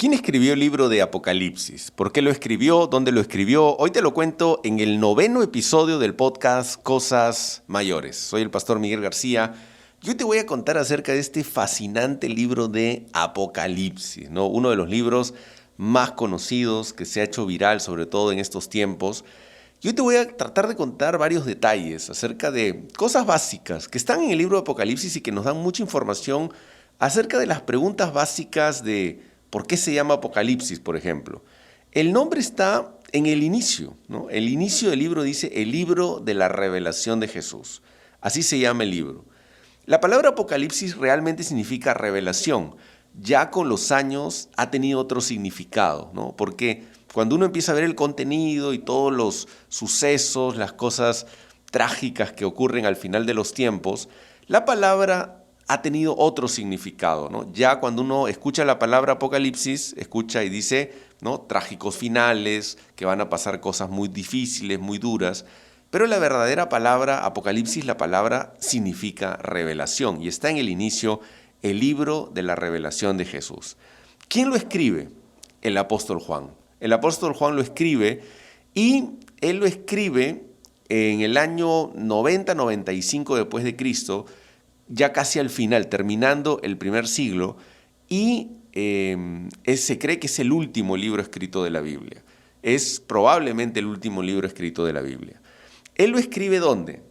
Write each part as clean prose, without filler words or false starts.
¿Quién escribió el libro de Apocalipsis? ¿Por qué lo escribió? ¿Dónde lo escribió? Hoy te lo cuento en el 9º episodio del podcast Cosas Mayores. Soy el pastor Miguel García. Yo te voy a contar acerca de este fascinante libro de Apocalipsis, ¿no? Uno de los libros más conocidos que se ha hecho viral, sobre todo en estos tiempos. Yo te voy a tratar de contar varios detalles acerca de cosas básicas que están en el libro de Apocalipsis y que nos dan mucha información acerca de las preguntas básicas de ¿por qué se llama Apocalipsis, por ejemplo? El nombre está en el inicio, ¿no? El inicio del libro dice el libro de la revelación de Jesús. Así se llama el libro. La palabra Apocalipsis realmente significa revelación. Ya con los años ha tenido otro significado, ¿no? Porque cuando uno empieza a ver el contenido y todos los sucesos, las cosas trágicas que ocurren al final de los tiempos, la palabra ha tenido otro significado, ¿no? Ya cuando uno escucha la palabra Apocalipsis, escucha y dice, ¿no? Trágicos finales, que van a pasar cosas muy difíciles, muy duras, pero la verdadera palabra Apocalipsis, la palabra significa revelación y está en el inicio el libro de la revelación de Jesús. ¿Quién lo escribe? El apóstol Juan. El apóstol Juan lo escribe y él lo escribe en el año 90-95 después de Cristo, ya casi al final, terminando el primer siglo, y se cree que es el último libro escrito de la Biblia. Es probablemente el último libro escrito de la Biblia. Él lo escribe ¿dónde?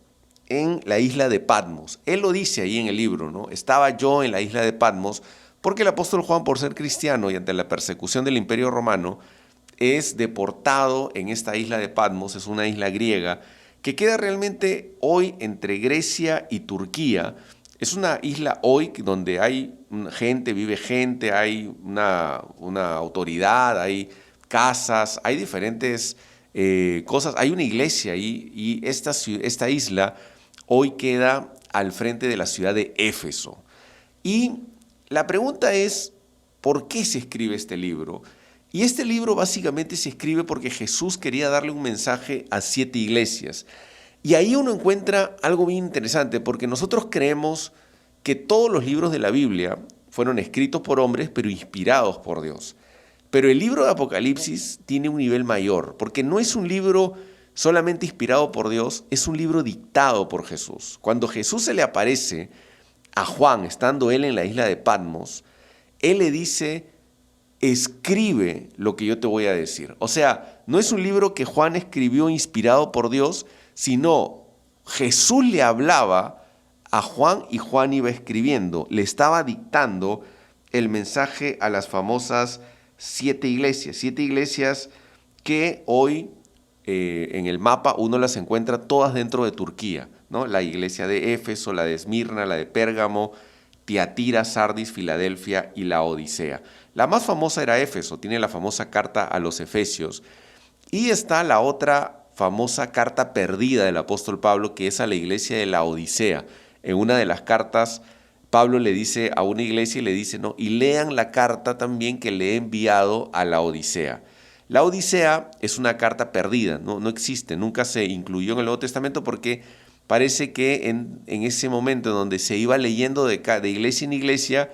En la isla de Patmos. Él lo dice ahí en el libro, ¿no? Estaba yo en la isla de Patmos, porque el apóstol Juan, por ser cristiano y ante la persecución del Imperio Romano, es deportado en esta isla de Patmos, es una isla griega, que queda realmente hoy entre Grecia y Turquía. Es una isla hoy donde hay gente, vive gente, hay una autoridad, hay casas, hay diferentes cosas, hay una iglesia ahí y esta isla hoy queda al frente de la ciudad de Éfeso. Y la pregunta es, ¿por qué se escribe este libro? Y este libro básicamente se escribe porque Jesús quería darle un mensaje a 7 iglesias. Y ahí uno encuentra algo bien interesante, porque nosotros creemos que todos los libros de la Biblia fueron escritos por hombres, pero inspirados por Dios. Pero el libro de Apocalipsis tiene un nivel mayor, porque no es un libro solamente inspirado por Dios, es un libro dictado por Jesús. Cuando Jesús se le aparece a Juan, estando él en la isla de Patmos, él le dice, escribe lo que yo te voy a decir. O sea, no es un libro que Juan escribió inspirado por Dios, sino Jesús le hablaba a Juan y Juan iba escribiendo, le estaba dictando el mensaje a las famosas 7 iglesias que hoy en el mapa uno las encuentra todas dentro de Turquía, ¿no? La iglesia de Éfeso, la de Esmirna, la de Pérgamo, Tiatira, Sardis, Filadelfia y la Odisea. La más famosa era Éfeso, tiene la famosa carta a los Efesios y está la otra famosa carta perdida del apóstol Pablo, que es a la iglesia de la Odisea. En una de las cartas, Pablo le dice a una iglesia y le dice, no, y lean la carta también que le he enviado a la Odisea. La Odisea es una carta perdida, no existe, nunca se incluyó en el Nuevo Testamento porque parece que en ese momento donde se iba leyendo de iglesia en iglesia,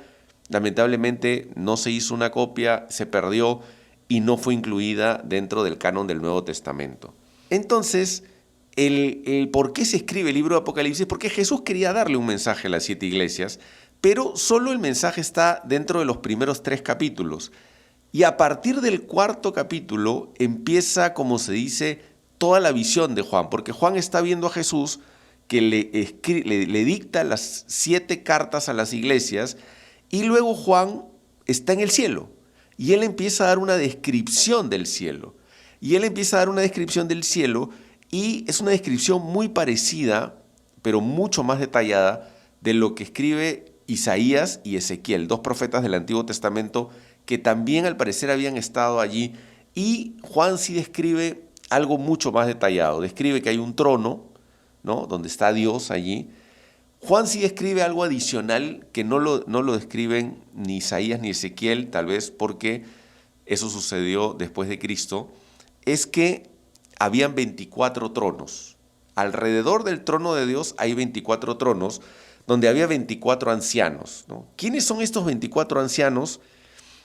lamentablemente no se hizo una copia, se perdió y no fue incluida dentro del canon del Nuevo Testamento. Entonces, el por qué se escribe el libro de Apocalipsis, porque Jesús quería darle un mensaje a las 7 iglesias, pero solo el mensaje está dentro de los primeros 3 capítulos. Y a partir del 4.º capítulo empieza, como se dice, toda la visión de Juan, porque Juan está viendo a Jesús que le dicta las 7 cartas a las iglesias y luego Juan está en el cielo y él empieza a dar una descripción del cielo. Y es una descripción muy parecida, pero mucho más detallada de lo que escribe Isaías y Ezequiel, 2 profetas del Antiguo Testamento que también al parecer habían estado allí. Y Juan sí describe algo mucho más detallado. Describe que hay un trono, ¿no? Donde está Dios allí. Juan sí describe algo adicional que no lo describen ni Isaías ni Ezequiel, tal vez porque eso sucedió después de Cristo, es que habían 24 tronos. Alrededor del trono de Dios hay 24 tronos, donde había 24 ancianos, ¿no? ¿Quiénes son estos 24 ancianos?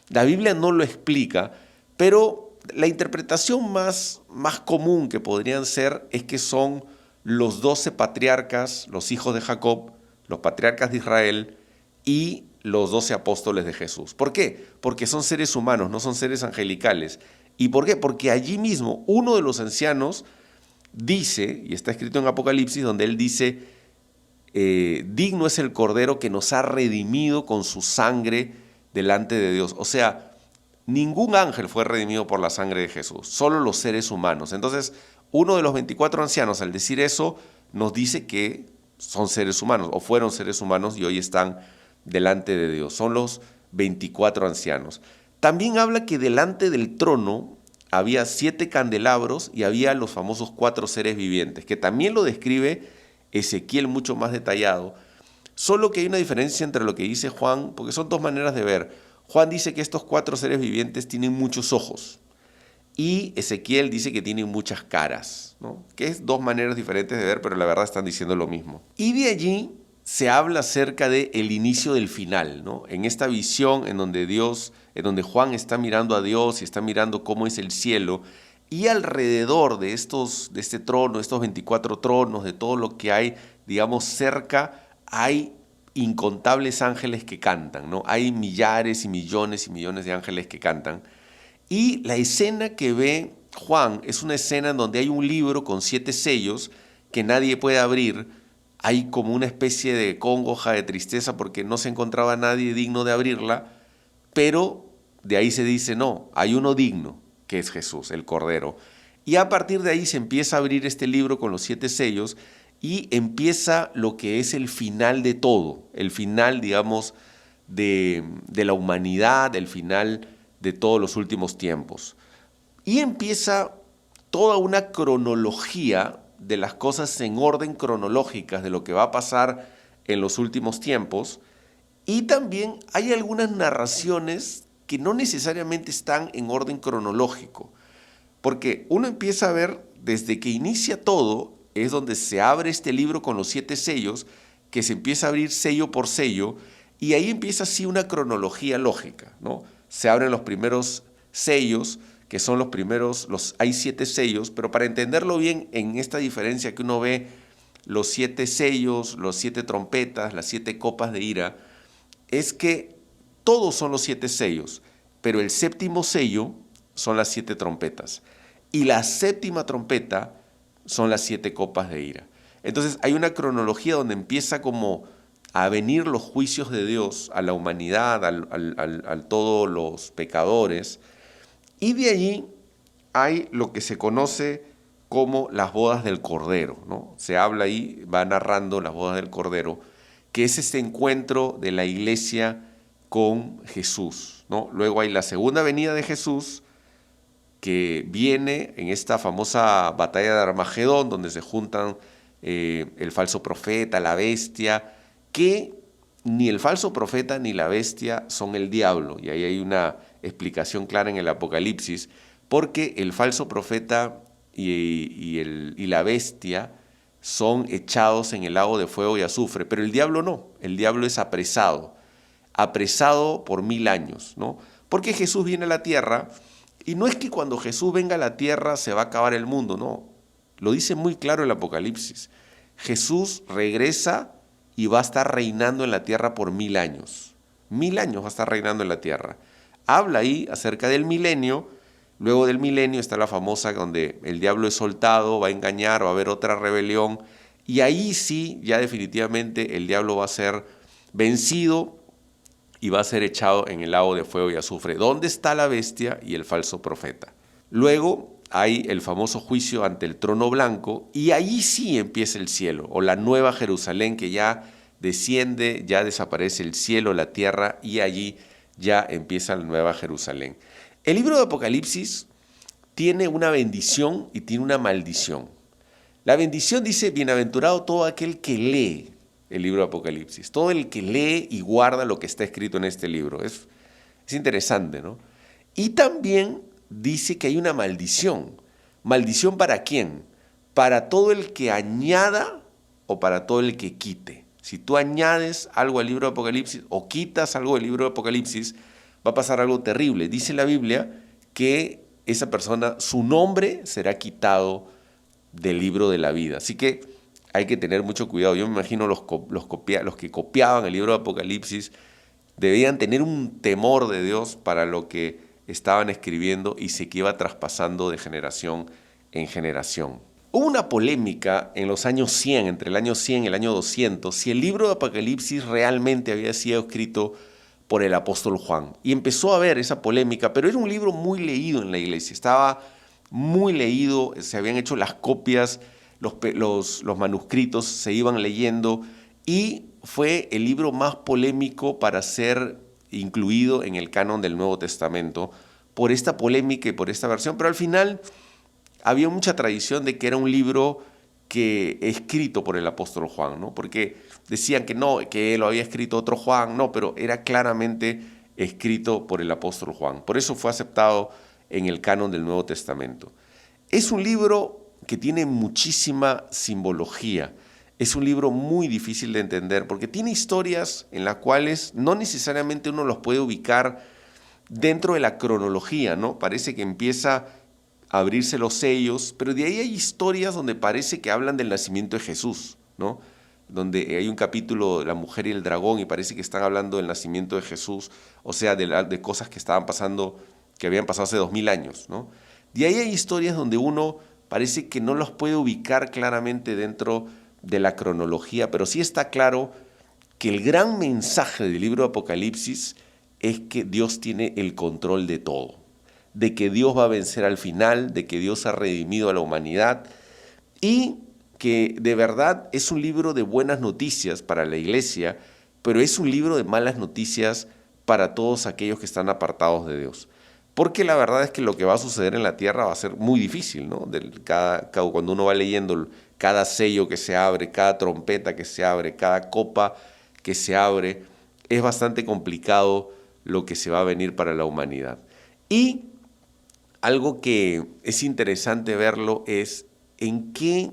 La Biblia no lo explica, pero la interpretación más común que podrían ser es que son los 12 patriarcas, los hijos de Jacob, los patriarcas de Israel y los 12 apóstoles de Jesús. ¿Por qué? Porque son seres humanos, no son seres angelicales. ¿Y por qué? Porque allí mismo uno de los ancianos dice, y está escrito en Apocalipsis, donde él dice, digno es el Cordero que nos ha redimido con su sangre delante de Dios. O sea, ningún ángel fue redimido por la sangre de Jesús, solo los seres humanos. Entonces, uno de los 24 ancianos, al decir eso, nos dice que son seres humanos, o fueron seres humanos y hoy están delante de Dios. Son los 24 ancianos. También habla que delante del trono había 7 candelabros y había los famosos 4 seres vivientes, que también lo describe Ezequiel mucho más detallado. Solo que hay una diferencia entre lo que dice Juan, porque son dos maneras de ver. Juan dice que estos 4 seres vivientes tienen muchos ojos y Ezequiel dice que tienen muchas caras, ¿no? Que es dos maneras diferentes de ver, pero la verdad están diciendo lo mismo. Y de allí se habla acerca del inicio del final, ¿no? En esta visión en donde Juan está mirando a Dios y está mirando cómo es el cielo, y alrededor de este trono, estos 24 tronos, de todo lo que hay, digamos, cerca, hay incontables ángeles que cantan, ¿no? Hay millares y millones de ángeles que cantan. Y la escena que ve Juan es una escena en donde hay un libro con 7 sellos que nadie puede abrir. Hay como una especie de congoja, de tristeza, porque no se encontraba nadie digno de abrirla, pero de ahí se dice, no, hay uno digno, que es Jesús, el Cordero. Y a partir de ahí se empieza a abrir este libro con los 7 sellos y empieza lo que es el final de todo, el final, digamos, de la humanidad, el final de todos los últimos tiempos. Y empieza toda una cronología de las cosas en orden cronológicas de lo que va a pasar en los últimos tiempos. Y también hay algunas narraciones que no necesariamente están en orden cronológico, porque uno empieza a ver desde que inicia todo, es donde se abre este libro con los 7 sellos, que se empieza a abrir sello por sello, y ahí empieza así una cronología lógica, ¿no? Se abren los primeros sellos, que son los primeros, hay 7 sellos, pero para entenderlo bien en esta diferencia que uno ve, los 7 sellos, los 7 trompetas, las 7 copas de ira, es que todos son los 7 sellos, pero el séptimo sello son las 7 trompetas, y la séptima trompeta son las 7 copas de ira. Entonces hay una cronología donde empieza como a venir los juicios de Dios a la humanidad, a todos los pecadores, y de allí hay lo que se conoce como las bodas del Cordero, ¿no? Se habla ahí, va narrando las bodas del Cordero, que es este encuentro de la iglesia con Jesús, ¿no? Luego hay la segunda venida de Jesús, que viene en esta famosa batalla de Armagedón, donde se juntan el falso profeta, la bestia, que ni el falso profeta ni la bestia son el diablo. Y ahí hay una explicación clara en el Apocalipsis, porque el falso profeta y la bestia son echados en el lago de fuego y azufre, pero el diablo no, el diablo es apresado por 1000 años, ¿no? Porque Jesús viene a la tierra, y no es que cuando Jesús venga a la tierra se va a acabar el mundo, no, lo dice muy claro el Apocalipsis. Jesús regresa y va a estar reinando en la tierra por 1000 años. 1000 años va a estar reinando en la tierra. Habla ahí acerca del milenio. Luego del milenio está la famosa donde el diablo es soltado, va a engañar, va a haber otra rebelión. Y ahí sí, ya definitivamente el diablo va a ser vencido y va a ser echado en el lago de fuego y azufre, donde está la bestia y el falso profeta. Luego hay el famoso juicio ante el trono blanco, y ahí sí empieza el cielo, o la nueva Jerusalén, que ya desciende, ya desaparece el cielo, la tierra, y allí ya empieza la nueva Jerusalén. El libro de Apocalipsis tiene una bendición y tiene una maldición. La bendición dice, bienaventurado todo aquel que lee el libro de Apocalipsis, todo el que lee y guarda lo que está escrito en este libro. Es interesante, ¿no? Y también dice que hay una maldición. ¿Maldición para quién? Para todo el que añada o para todo el que quite. Si tú añades algo al libro de Apocalipsis o quitas algo del libro de Apocalipsis, va a pasar algo terrible. Dice la Biblia que esa persona, su nombre será quitado del libro de la vida. Así que hay que tener mucho cuidado. Yo me imagino los que copiaban el libro de Apocalipsis debían tener un temor de Dios para lo que estaban escribiendo y se que iba traspasando de generación en generación. Hubo una polémica en los años 100, entre el año 100 y el año 200, si el libro de Apocalipsis realmente había sido escrito por el apóstol Juan. Y empezó a haber esa polémica, pero era un libro muy leído en la iglesia. Estaba muy leído, se habían hecho las copias, los manuscritos se iban leyendo y fue el libro más polémico para ser incluido en el canon del Nuevo Testamento por esta polémica y por esta versión, pero al final había mucha tradición de que era un libro que escrito por el apóstol Juan, ¿no? Porque decían que no, que lo había escrito otro Juan, no, pero era claramente escrito por el apóstol Juan. Por eso fue aceptado en el canon del Nuevo Testamento. Es un libro que tiene muchísima simbología. Es un libro muy difícil de entender porque tiene historias en las cuales no necesariamente uno los puede ubicar dentro de la cronología, ¿no? Parece que empieza a abrirse los sellos, pero de ahí hay historias donde parece que hablan del nacimiento de Jesús, ¿no? Donde hay un capítulo de la mujer y el dragón y parece que están hablando del nacimiento de Jesús, o sea, de cosas que estaban pasando, que habían pasado hace 2000 años, ¿no? De ahí hay historias donde uno parece que no los puede ubicar claramente dentro de la cronología, pero sí está claro que el gran mensaje del libro de Apocalipsis es que Dios tiene el control de todo, de que Dios va a vencer al final, de que Dios ha redimido a la humanidad y que de verdad es un libro de buenas noticias para la iglesia, pero es un libro de malas noticias para todos aquellos que están apartados de Dios. Porque la verdad es que lo que va a suceder en la tierra va a ser muy difícil, ¿no? Cuando uno va leyendo cada sello que se abre, cada trompeta que se abre, cada copa que se abre, es bastante complicado lo que se va a venir para la humanidad. Y algo que es interesante verlo es en qué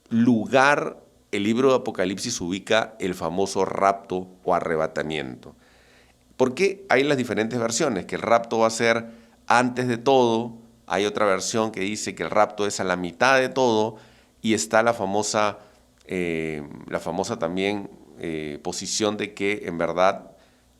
lugar el libro de Apocalipsis ubica el famoso rapto o arrebatamiento. Porque hay las diferentes versiones, que el rapto va a ser antes de todo, hay otra versión que dice que el rapto es a la mitad de todo, y está la famosa también posición de que en verdad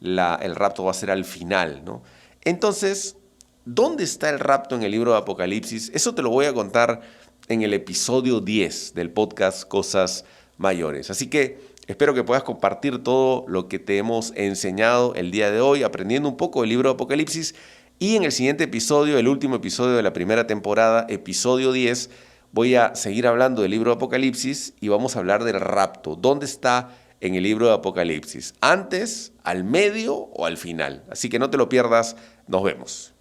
el rapto va a ser al final, ¿no? Entonces, ¿dónde está el rapto en el libro de Apocalipsis? Eso te lo voy a contar en el episodio 10 del podcast Cosas Mayores. Así que espero que puedas compartir todo lo que te hemos enseñado el día de hoy, aprendiendo un poco del libro de Apocalipsis. Y en el siguiente episodio, el último episodio de la primera temporada, episodio 10, voy a seguir hablando del libro de Apocalipsis y vamos a hablar del rapto. ¿Dónde está en el libro de Apocalipsis? ¿Antes, al medio o al final? Así que no te lo pierdas. Nos vemos.